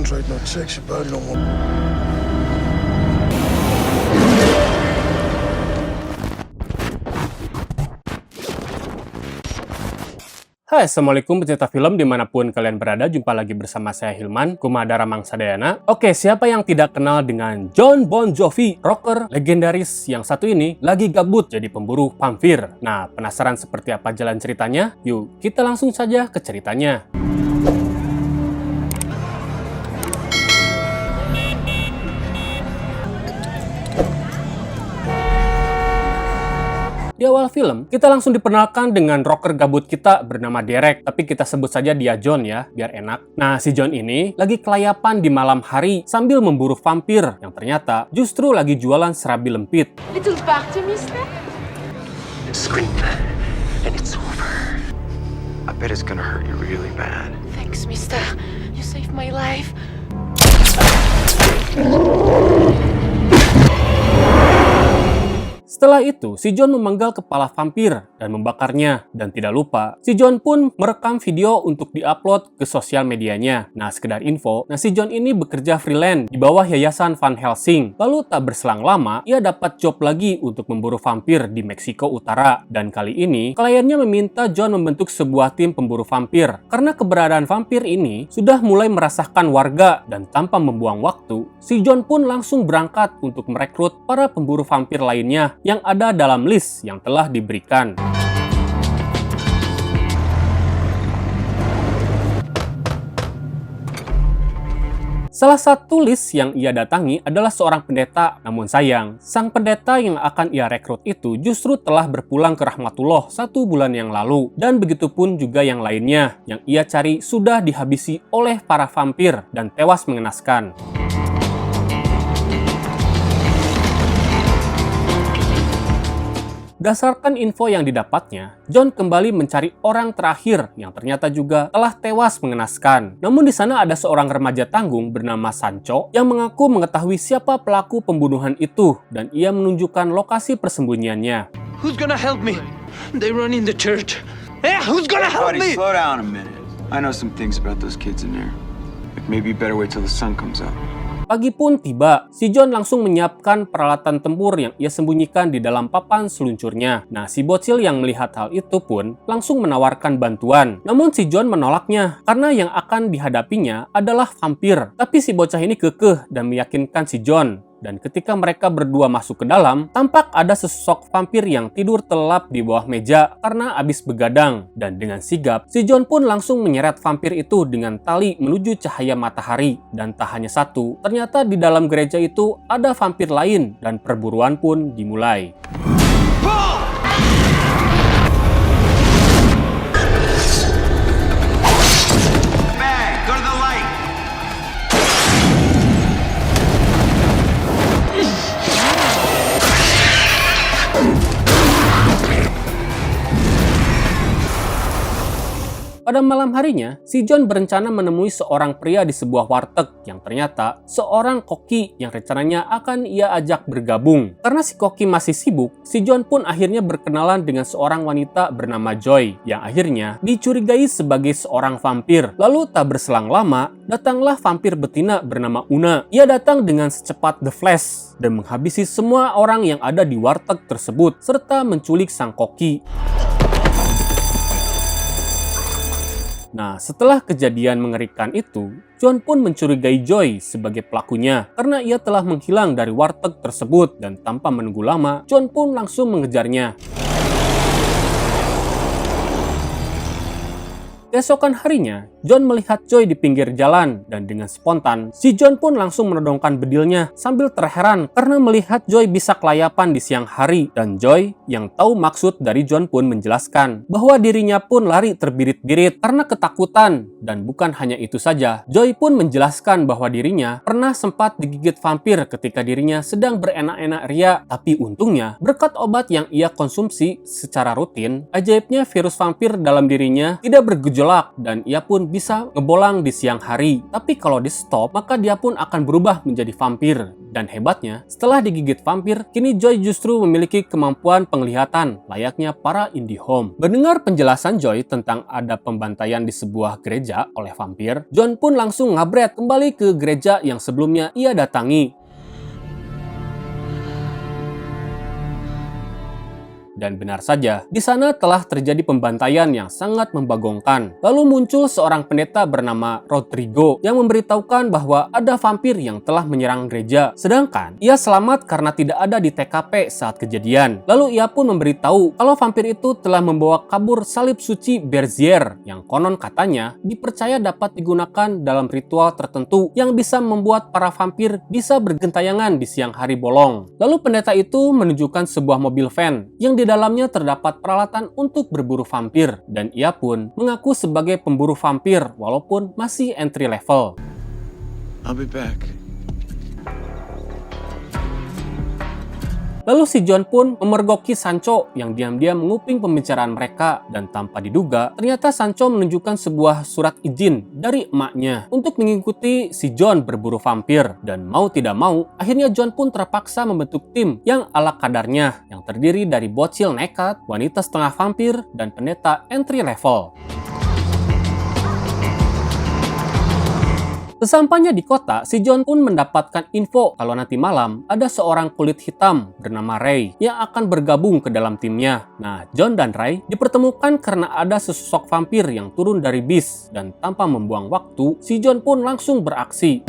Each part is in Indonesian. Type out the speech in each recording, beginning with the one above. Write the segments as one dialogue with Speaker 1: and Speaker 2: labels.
Speaker 1: hands right now. Sex your body don't want.
Speaker 2: Hai, Assalamualaikum pecinta film dimanapun kalian berada. Jumpa lagi bersama saya Hilman, Kumadara Mangsadayana. Oke, siapa yang tidak kenal dengan Jon Bon Jovi, rocker legendaris yang satu ini lagi gabut jadi pemburu vampir. Nah, penasaran seperti apa jalan ceritanya? Yuk, kita langsung saja ke ceritanya. Di awal film, kita langsung diperkenalkan dengan rocker gabut kita bernama Derek, tapi kita sebut saja dia Jon ya, biar enak. Nah, si Jon ini lagi kelayapan di malam hari sambil memburu vampir yang ternyata justru lagi jualan serabi lempit.
Speaker 3: Little party, mister?
Speaker 4: Scream, and it's over. I bet it's gonna hurt you really bad.
Speaker 3: Thanks, mister. You saved my life.
Speaker 2: Setelah itu, si Jon memenggal kepala vampir dan membakarnya. Dan tidak lupa, si Jon pun merekam video untuk diupload ke sosial medianya. Nah, sekedar info, si Jon ini bekerja freelance di bawah Yayasan Van Helsing. Lalu tak berselang lama, ia dapat job lagi untuk memburu vampir di Meksiko Utara. Dan kali ini, kliennya meminta Jon membentuk sebuah tim pemburu vampir. Karena keberadaan vampir ini sudah mulai meresahkan warga dan tanpa membuang waktu, si Jon pun langsung berangkat untuk merekrut para pemburu vampir lainnya yang ada dalam list yang telah diberikan. Salah satu list yang ia datangi adalah seorang pendeta, namun sayang, sang pendeta yang akan ia rekrut itu justru telah berpulang ke rahmatullah 1 bulan yang lalu. Dan begitupun juga yang lainnya, yang ia cari sudah dihabisi oleh para vampir dan tewas mengenaskan. Berdasarkan info yang didapatnya, Jon kembali mencari orang terakhir yang ternyata juga telah tewas mengenaskan. Namun di sana ada seorang remaja tanggung bernama Sancho yang mengaku mengetahui siapa pelaku pembunuhan itu dan ia menunjukkan lokasi persembunyiannya.
Speaker 4: Who's gonna help me? They run in the church. Hey, who's gonna help me?
Speaker 5: Slow down a minute. I know some things about those kids in there. Like maybe better wait till the sun comes up.
Speaker 2: Pagi pun tiba, si Jon langsung menyiapkan peralatan tempur yang ia sembunyikan di dalam papan seluncurnya. Nah, si bocil yang melihat hal itu pun langsung menawarkan bantuan. Namun si Jon menolaknya karena yang akan dihadapinya adalah vampir. Tapi si bocah ini kekeh dan meyakinkan si Jon. Dan ketika mereka berdua masuk ke dalam, tampak ada sesosok vampir yang tidur telap di bawah meja karena habis begadang. Dan dengan sigap, si Jon pun langsung menyeret vampir itu dengan tali menuju cahaya matahari. Dan tak hanya satu, ternyata di dalam gereja itu ada vampir lain dan perburuan pun dimulai. Pada malam harinya, si Jon berencana menemui seorang pria di sebuah warteg yang ternyata seorang koki yang rencananya akan ia ajak bergabung. Karena si koki masih sibuk, si Jon pun akhirnya berkenalan dengan seorang wanita bernama Joy yang akhirnya dicurigai sebagai seorang vampir. Lalu tak berselang lama, datanglah vampir betina bernama Una. Ia datang dengan secepat The Flash dan menghabisi semua orang yang ada di warteg tersebut serta menculik sang koki. Nah, setelah kejadian mengerikan itu, Jon pun mencurigai Joy sebagai pelakunya karena ia telah menghilang dari warteg tersebut dan tanpa menunggu lama, Jon pun langsung mengejarnya. Keesokan harinya, Jon melihat Joy di pinggir jalan dan dengan spontan, si Jon pun langsung menodongkan bedilnya sambil terheran karena melihat Joy bisa kelayapan di siang hari. Dan Joy yang tahu maksud dari Jon pun menjelaskan bahwa dirinya pun lari terbirit-birit karena ketakutan. Dan bukan hanya itu saja, Joy pun menjelaskan bahwa dirinya pernah sempat digigit vampir ketika dirinya sedang berenak-enak ria. Tapi untungnya, berkat obat yang ia konsumsi secara rutin, ajaibnya virus vampir dalam dirinya tidak bergejolak bergejolak dan ia pun bisa ngebolang di siang hari. Tapi kalau di stop, maka dia pun akan berubah menjadi vampir. Dan hebatnya, setelah digigit vampir, kini Joy justru memiliki kemampuan penglihatan layaknya para IndiHome. Mendengar penjelasan Joy tentang ada pembantaian di sebuah gereja oleh vampir, John pun langsung ngabret kembali ke gereja yang sebelumnya ia datangi. Dan benar saja, di sana telah terjadi pembantaian yang sangat membagongkan. Lalu muncul seorang pendeta bernama Rodrigo yang memberitahukan bahwa ada vampir yang telah menyerang gereja. Sedangkan ia selamat karena tidak ada di TKP saat kejadian. Lalu ia pun memberitahu kalau vampir itu telah membawa kabur salib suci Berzier yang konon katanya dipercaya dapat digunakan dalam ritual tertentu yang bisa membuat para vampir bisa bergentayangan di siang hari bolong. Lalu pendeta itu menunjukkan sebuah mobil van yang di dalamnya terdapat peralatan untuk berburu vampir, dan ia pun mengaku sebagai pemburu vampir walaupun masih entry level.
Speaker 5: I'll be back.
Speaker 2: Lalu si John pun memergoki Sancho yang diam-diam menguping pembicaraan mereka, dan tanpa diduga ternyata Sancho menunjukkan sebuah surat izin dari emaknya untuk mengikuti si John berburu vampir. Dan mau tidak mau, akhirnya John pun terpaksa membentuk tim yang ala kadarnya yang terdiri dari bocil nekat, wanita setengah vampir, dan pendeta entry level. Sesampainya di kota, si John pun mendapatkan info kalau nanti malam ada seorang kulit hitam bernama Ray yang akan bergabung ke dalam timnya. Nah, John dan Ray dipertemukan karena ada sesosok vampir yang turun dari bis, dan tanpa membuang waktu, si John pun langsung beraksi.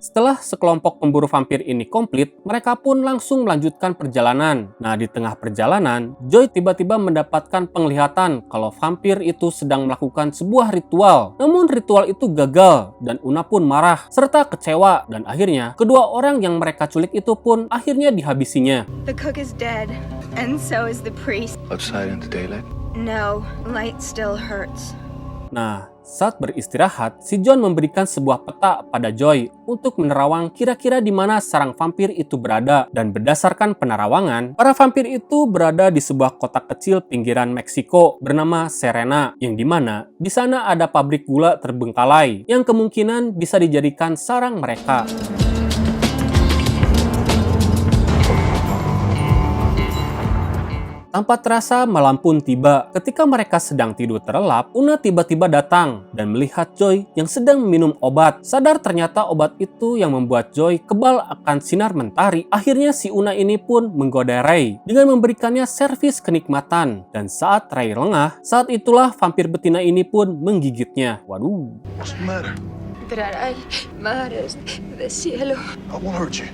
Speaker 2: Setelah sekelompok pemburu vampir ini komplit, mereka pun langsung melanjutkan perjalanan. Nah, di tengah perjalanan, Joy tiba-tiba mendapatkan penglihatan kalau vampir itu sedang melakukan sebuah ritual. Namun ritual itu gagal, dan Una pun marah serta kecewa, dan akhirnya kedua orang yang mereka culik itu pun akhirnya dihabisinya.
Speaker 1: The cook is dead, and so is the priest.
Speaker 4: Outside into daylight?
Speaker 1: No, light still hurts.
Speaker 2: Nah, saat beristirahat, si John memberikan sebuah peta pada Joy untuk menerawang kira-kira di mana sarang vampir itu berada. Dan berdasarkan penerawangan, para vampir itu berada di sebuah kota kecil pinggiran Meksiko bernama Serena, yang dimana di sana ada pabrik gula terbengkalai yang kemungkinan bisa dijadikan sarang mereka. Tanpa terasa malam pun tiba. Ketika mereka sedang tidur terlelap, Una tiba-tiba datang dan melihat Joy yang sedang minum obat. Sadar ternyata obat itu yang membuat Joy kebal akan sinar mentari. Akhirnya si Una ini pun menggoda Ray dengan memberikannya servis kenikmatan. Dan saat Ray lengah, saat itulah vampir betina ini pun menggigitnya. Waduh.
Speaker 4: What's the matter?
Speaker 3: Traray mares de cielo.
Speaker 4: I won't hurt you.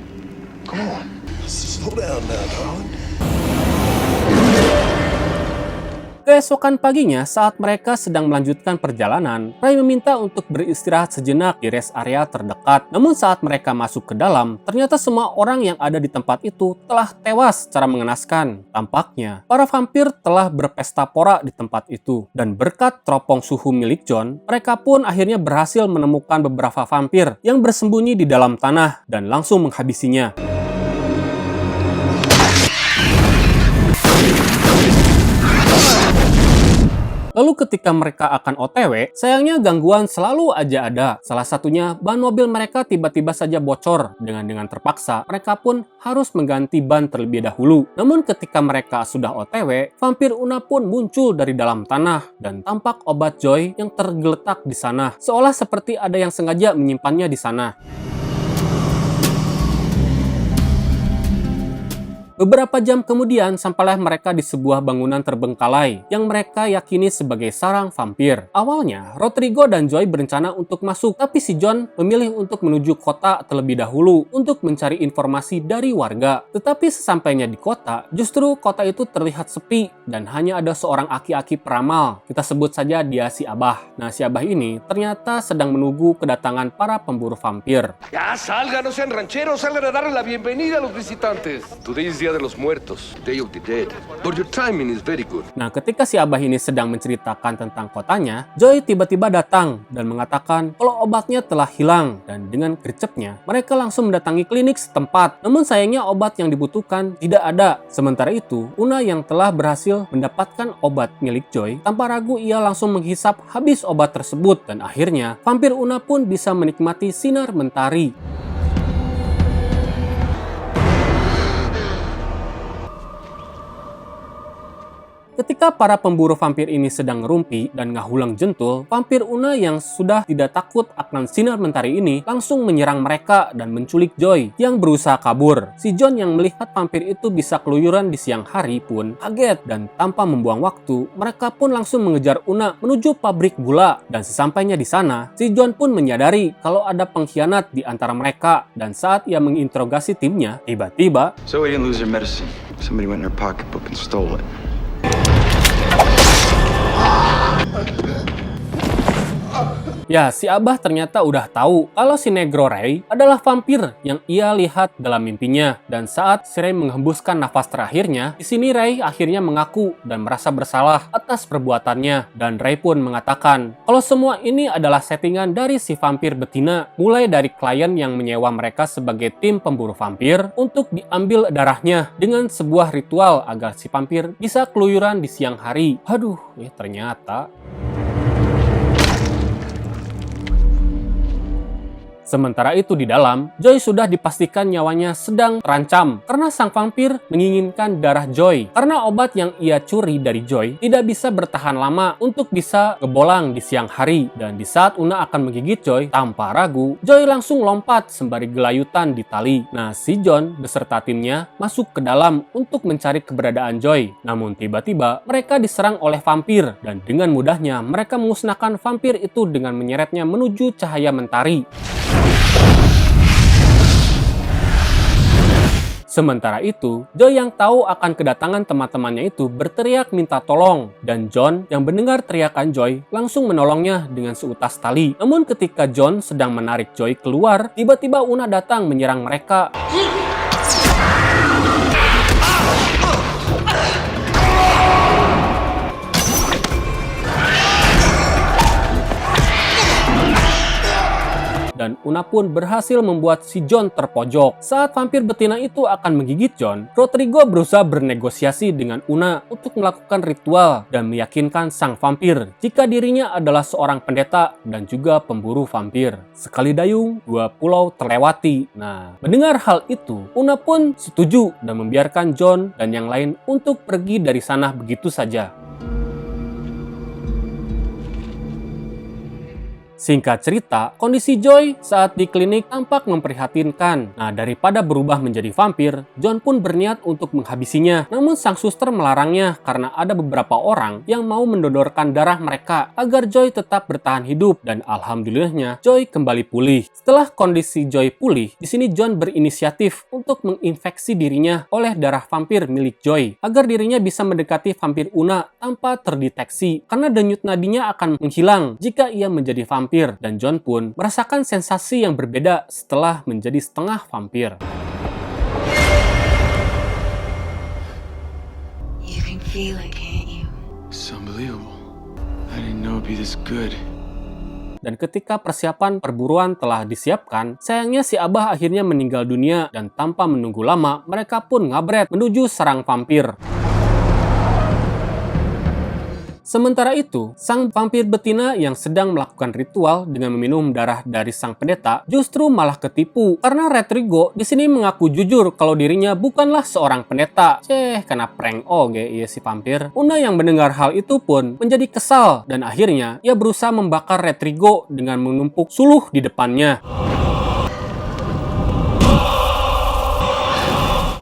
Speaker 4: Come on. Slow down now, darling.
Speaker 2: Keesokan paginya, saat mereka sedang melanjutkan perjalanan, Ray meminta untuk beristirahat sejenak di rest area terdekat. Namun saat mereka masuk ke dalam, ternyata semua orang yang ada di tempat itu telah tewas secara mengenaskan. Tampaknya, para vampir telah berpesta pora di tempat itu. Dan berkat teropong suhu milik John, mereka pun akhirnya berhasil menemukan beberapa vampir yang bersembunyi di dalam tanah dan langsung menghabisinya. Lalu ketika mereka akan OTW, sayangnya gangguan selalu aja ada. Salah satunya, ban mobil mereka tiba-tiba saja bocor. Dengan terpaksa, mereka pun harus mengganti ban terlebih dahulu. Namun ketika mereka sudah OTW, vampir Una pun muncul dari dalam tanah. Dan tampak obat Joy yang tergeletak di sana. Seolah seperti ada yang sengaja menyimpannya di sana. Beberapa jam kemudian, sampailah mereka di sebuah bangunan terbengkalai yang mereka yakini sebagai sarang vampir. Awalnya, Rodrigo dan Joy berencana untuk masuk, tapi si John memilih untuk menuju kota terlebih dahulu untuk mencari informasi dari warga. Tetapi sesampainya di kota, justru kota itu terlihat sepi dan hanya ada seorang aki-aki peramal. Kita sebut saja dia si Abah. Nah, si Abah ini ternyata sedang menunggu kedatangan para pemburu vampir.
Speaker 6: Ya, salgan, no sean rancheros, salgan a darle la bienvenida a los visitantes. Today is the Día de los Muertos, Day of the Dead. But your timing is very good.
Speaker 2: Nah, ketika si Abah ini sedang menceritakan tentang kotanya, Joy tiba-tiba datang dan mengatakan kalau obatnya telah hilang, dan dengan gercepnya mereka langsung mendatangi klinik setempat. Namun sayangnya obat yang dibutuhkan tidak ada. Sementara itu, Una yang telah berhasil mendapatkan obat milik Joy, tanpa ragu ia langsung menghisap habis obat tersebut, dan akhirnya vampir Una pun bisa menikmati sinar mentari. Ketika para pemburu vampir ini sedang ngerumpi dan ngahulang jentul, vampir Una yang sudah tidak takut akan sinar mentari ini langsung menyerang mereka dan menculik Joy yang berusaha kabur. Si John yang melihat vampir itu bisa keluyuran di siang hari pun kaget, dan tanpa membuang waktu, mereka pun langsung mengejar Una menuju pabrik gula. Dan sesampainya di sana, si John pun menyadari kalau ada pengkhianat di antara mereka, dan saat ia menginterogasi timnya, tiba-tiba
Speaker 5: Zoe didn't lose her medicine. Somebody went in her pocketbook and stole it.
Speaker 2: ya, si Abah ternyata udah tahu kalau si Negro Ray adalah vampir yang ia lihat dalam mimpinya. Dan saat si Ray menghembuskan nafas terakhirnya, di sini Ray akhirnya mengaku dan merasa bersalah atas perbuatannya. Dan Ray pun mengatakan kalau semua ini adalah settingan dari si vampir betina, mulai dari klien yang menyewa mereka sebagai tim pemburu vampir untuk diambil darahnya dengan sebuah ritual agar si vampir bisa keluyuran di siang hari. Aduh, ternyata. Sementara itu di dalam, Joy sudah dipastikan nyawanya sedang terancam karena sang vampir menginginkan darah Joy. Karena obat yang ia curi dari Joy tidak bisa bertahan lama untuk bisa ngebolang di siang hari. Dan di saat Una akan menggigit Joy, tanpa ragu, Joy langsung lompat sembari gelayutan di tali. Nah, si John beserta timnya masuk ke dalam untuk mencari keberadaan Joy. Namun tiba-tiba mereka diserang oleh vampir, dan dengan mudahnya mereka memusnahkan vampir itu dengan menyeretnya menuju cahaya mentari. Sementara itu, Joy yang tahu akan kedatangan teman-temannya itu berteriak minta tolong, dan John yang mendengar teriakan Joy langsung menolongnya dengan seutas tali. Namun ketika John sedang menarik Joy keluar, tiba-tiba Una datang menyerang mereka. Dan Una pun berhasil membuat si John terpojok. Saat vampir betina itu akan menggigit John, Rodrigo berusaha bernegosiasi dengan Una untuk melakukan ritual dan meyakinkan sang vampir jika dirinya adalah seorang pendeta dan juga pemburu vampir. Sekali dayung, dua pulau terlewati. Nah, mendengar hal itu, Una pun setuju dan membiarkan John dan yang lain untuk pergi dari sana begitu saja. Singkat cerita, kondisi Joy saat di klinik tampak memprihatinkan. Nah, daripada berubah menjadi vampir, John pun berniat untuk menghabisinya. Namun sang suster melarangnya karena ada beberapa orang yang mau mendonorkan darah mereka agar Joy tetap bertahan hidup. Dan alhamdulillahnya, Joy kembali pulih. Setelah kondisi Joy pulih, di sini John berinisiatif untuk menginfeksi dirinya oleh darah vampir milik Joy agar dirinya bisa mendekati vampir Una tanpa terdeteksi karena denyut nadinya akan menghilang jika ia menjadi vampir. Dan John pun merasakan sensasi yang berbeda setelah menjadi setengah vampir.
Speaker 3: You can feel it, can't you?
Speaker 5: It's unbelievable. I didn't know it'd be this good.
Speaker 2: Dan ketika persiapan perburuan telah disiapkan, sayangnya si Abah akhirnya meninggal dunia dan tanpa menunggu lama, mereka pun ngabret menuju sarang vampir. Sementara itu, sang vampir betina yang sedang melakukan ritual dengan meminum darah dari sang pendeta justru malah ketipu karena Rodrigo di sini mengaku jujur kalau dirinya bukanlah seorang pendeta. Kena prank iya si vampir. Una yang mendengar hal itu pun menjadi kesal dan akhirnya ia berusaha membakar Rodrigo dengan menumpuk suluh di depannya.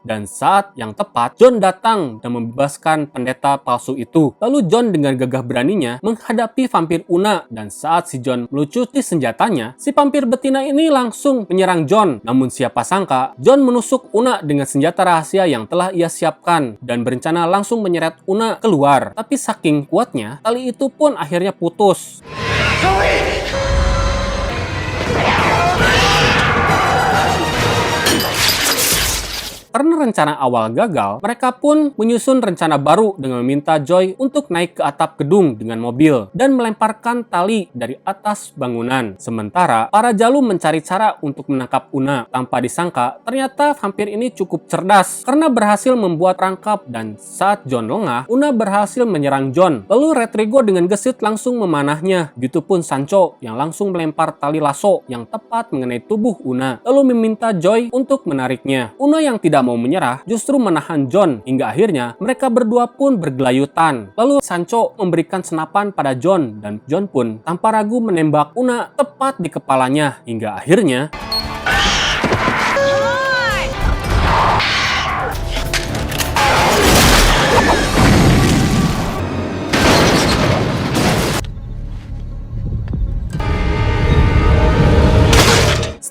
Speaker 2: Dan saat yang tepat, John datang dan membebaskan pendeta palsu itu. Lalu John dengan gagah beraninya menghadapi vampir Una. Dan saat si John melucuti senjatanya, si vampir betina ini langsung menyerang John. Namun siapa sangka, John menusuk Una dengan senjata rahasia yang telah ia siapkan dan berencana langsung menyeret Una keluar. Tapi saking kuatnya, tali itu pun akhirnya putus. Karena rencana awal gagal, mereka pun menyusun rencana baru dengan meminta Joy untuk naik ke atap gedung dengan mobil dan melemparkan tali dari atas bangunan. Sementara para Jalu mencari cara untuk menangkap Una. Tanpa disangka, ternyata vampir ini cukup cerdas karena berhasil membuat perangkap, dan saat John lengah, Una berhasil menyerang John. Lalu Rodrigo dengan gesit langsung memanahnya. Begitupun Sancho yang langsung melempar tali lasso yang tepat mengenai tubuh Una, lalu meminta Joy untuk menariknya. Una yang tidak mau menyerah justru menahan John hingga akhirnya mereka berdua pun bergelayutan. Lalu Sancho memberikan senapan pada John dan John pun tanpa ragu menembak Una tepat di kepalanya hingga akhirnya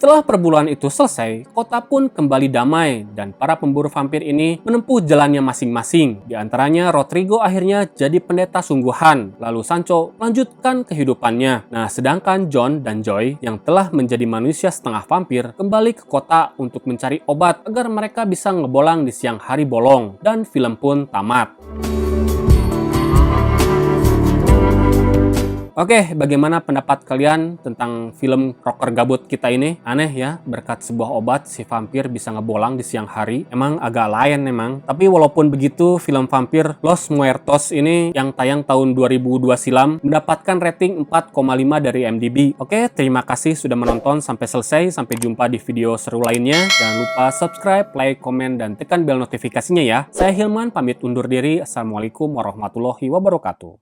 Speaker 2: setelah perburuan itu selesai, kota pun kembali damai dan para pemburu vampir ini menempuh jalannya masing-masing. Di antaranya Rodrigo akhirnya jadi pendeta sungguhan, lalu Sancho melanjutkan kehidupannya. Nah, sedangkan John dan Joy yang telah menjadi manusia setengah vampir kembali ke kota untuk mencari obat agar mereka bisa ngebolang di siang hari bolong, dan film pun tamat. Oke, bagaimana pendapat kalian tentang film rocker gabut kita ini? Aneh ya, berkat sebuah obat si vampir bisa ngebolang di siang hari. Emang agak lain memang. Tapi walaupun begitu, film vampir Los Muertos ini yang tayang tahun 2002 silam mendapatkan rating 4,5 dari IMDb. Oke, terima kasih sudah menonton sampai selesai. Sampai jumpa di video seru lainnya. Jangan lupa subscribe, like, komen, dan tekan bel notifikasinya ya. Saya Hilman, pamit undur diri. Assalamualaikum warahmatullahi wabarakatuh.